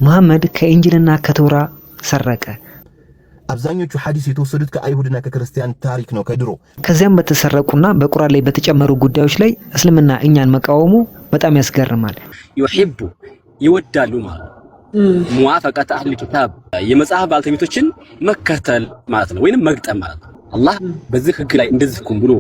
መሐመድ ከኢንጂልና ከተውራ ሰረቀ። አብዛኞቹ ሐዲስ የተወሰዱት ከአይሁድና ከክርስቲያን ታሪክ ነው ከድሮ። ከዚያም በተሰረቁና በቁርአን ላይ በተጨመሩ ጉዳዮች ላይ እስልምና እኛን መቃወሙ በጣም ያስገርማል። ይወሂቡ ይወዳሉ ማለት ሙዋፈቀተ አህሊ ኪታብ የመጽሐፍ ባልተቤቶችን መከተል ማለት ነው፣ ወይንም መግጠም ማለት ነው። አላህ በዚህ ህግ ላይ እንደዚህ ኩም ብሎ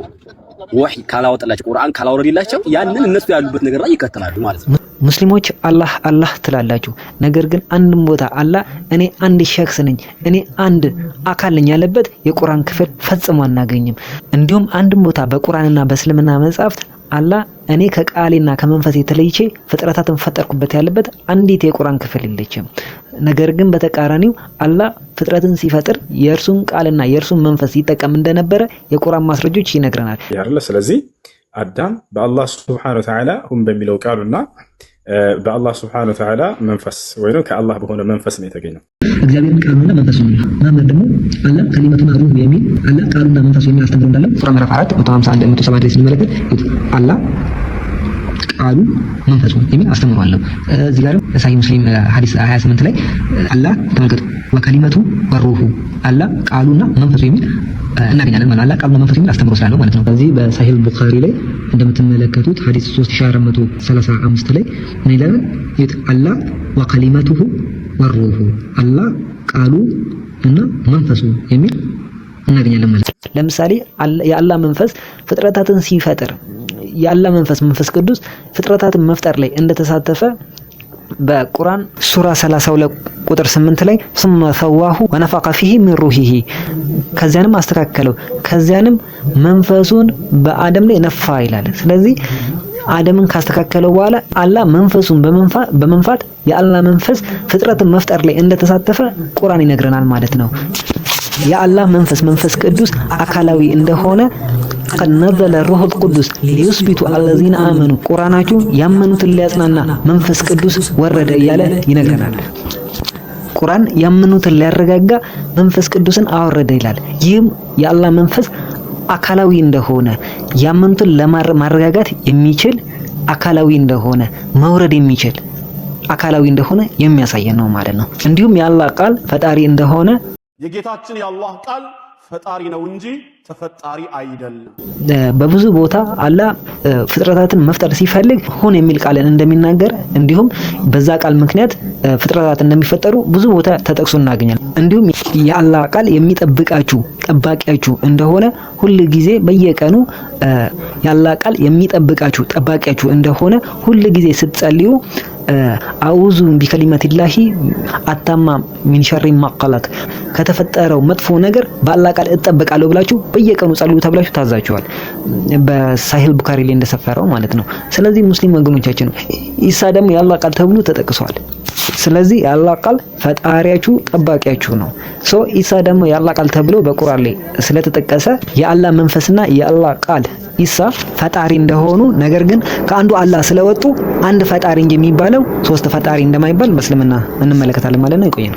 ወህይ ካላወጣላቸው ቁርአን ካላወረደላቸው ያንን እነሱ ያሉበት ነገር ላይ ይከተላሉ ማለት ነው። ሙስሊሞች አላህ አላህ ትላላችሁ፣ ነገር ግን አንድም ቦታ አላህ እኔ አንድ ሸክስ ነኝ እኔ አንድ አካል ነኝ ያለበት የቁርአን ክፍል ፈጽሞ አናገኝም። እንዲሁም አንድም ቦታ በቁርአንና በእስልምና መጻሕፍት አላህ እኔ ከቃሌና ከመንፈስ የተለይቼ ፍጥረታትን ፈጠርኩበት ያለበት አንዲት የቁርአን ክፍል የለችም። ነገር ግን በተቃራኒው አላህ ፍጥረትን ሲፈጥር የእርሱን ቃልና የእርሱን መንፈስ ይጠቀም እንደነበረ የቁርአን ማስረጃዎች ይነግረናል ያለ። ስለዚህ አዳም በአላህ ሱብሓነሁ ወተዓላ ሁን በሚለው ቃሉና በአላህ ሱብሓነሁ ወተዓላ መንፈስ ወይንም ከአላህ በሆነ መንፈስ ነው የተገኘው። እግዚአብሔር ቃሉና መንፈሱ ነው። ማመን ደግሞ አላህ ከሊመቱና ሩህ የሚል አላህ ቃሉና መንፈሱ የሚል አስተምሮ እንዳለ ሱራ ምዕራፍ 4 151 170 ላይ ስንመለከት አላህ ቃሉ መንፈሱ የሚል አስተምሮ አለው። እዚህ ጋር ሳሂህ ሙስሊም ሐዲስ 28 ላይ አላህ ተመልከቱ ወከሊመቱ ወሩሁ አላህ ቃሉና መንፈሱ የሚል እናገኛለን ማለት አላህ ቃሉና መንፈሱ የሚል አስተምሮ ስላለው ማለት ነው። በዚህ በሳሂህ ቡኻሪ ላይ እንደምትመለከቱት ሐዲስ 3435 ላይ ምን ይላል? አላህ ወከሊመቱሁ ወሩሁ አላህ ቃሉ እና መንፈሱ የሚል እናገኛለን ማለት ነው። ለምሳሌ የአላህ መንፈስ ፍጥረታትን ሲፈጥር የአላህ መንፈስ ቅዱስ ፍጥረታትን መፍጠር ላይ እንደተሳተፈ በቁርአን ሱራ 32 ቁጥር 8 ላይ ثم سواه ونفخ فيه من روحه ከዚያንም አስተካከለው ከዚያንም መንፈሱን በአደም ላይ ነፋ ይላል። ስለዚህ አደምን ካስተካከለው በኋላ አላህ መንፈሱን በመንፋት የአላህ መንፈስ ፍጥረትን መፍጠር ላይ እንደተሳተፈ ቁርአን ይነግረናል ማለት ነው። የአላህ መንፈስ ቅዱስ አካላዊ እንደሆነ قد نزل الروح القدس ليثبت الذين آمنوا ቁርአናችሁ ያመኑትን ሊያጽናና መንፈስ ቅዱስ ወረደ እያለ ይነግረናል። ቁርአን ያመኑትን ሊያረጋጋ መንፈስ ቅዱስን አወረደ ይላል። ይህም የአላህ መንፈስ አካላዊ እንደሆነ ያመኑትን ለማረጋጋት የሚችል አካላዊ እንደሆነ መውረድ የሚችል አካላዊ እንደሆነ የሚያሳየን ነው ማለት ነው። እንዲሁም የአላህ ቃል ፈጣሪ እንደሆነ የጌታችን የአላህ ቃል ፈጣሪ ነው እንጂ ተፈጣሪ አይደለም። በብዙ ቦታ አላህ ፍጥረታትን መፍጠር ሲፈልግ ሁን የሚል ቃልን እንደሚናገር እንዲሁም በዛ ቃል ምክንያት ፍጥረታት እንደሚፈጠሩ ብዙ ቦታ ተጠቅሶ እናገኛለን። እንዲሁም የአላህ ቃል የሚጠብቃችሁ ጠባቂያችሁ እንደሆነ ሁሉ ጊዜ በየቀኑ የአላህ ቃል የሚጠብቃችሁ ጠባቂያችሁ እንደሆነ ሁሉ ጊዜ ስትጸልዩ አውዙ ቢከሊማቲላሂ አታማ ሚን ሸሪ ማቀለቅ ከተፈጠረው መጥፎ ነገር በአላህ ቃል እጠበቃለሁ ብላችሁ በየቀኑ ጸልዩ ተብላችሁ ታዛችኋል፣ በሳሂህ ቡኻሪ ላይ እንደሰፈረው ማለት ነው። ስለዚህ ሙስሊም ወገኖቻችን ኢሳ ደግሞ የአላህ ቃል ተብሎ ተጠቅሷል። ስለዚህ የአላህ ቃል ፈጣሪያችሁ ጠባቂያችሁ ነው። ኢሳ ደግሞ የአላህ ቃል ተብሎ በቁርአን ላይ ስለተጠቀሰ የአላህ መንፈስና የአላህ ቃል ኢሳ ፈጣሪ እንደሆኑ ነገር ግን ከአንዱ አላህ ስለወጡ አንድ ፈጣሪ እንጂ የሚባለው ሶስት ፈጣሪ እንደማይባል በእስልምና እንመለከታለን ማለት ነው። ይቆየን።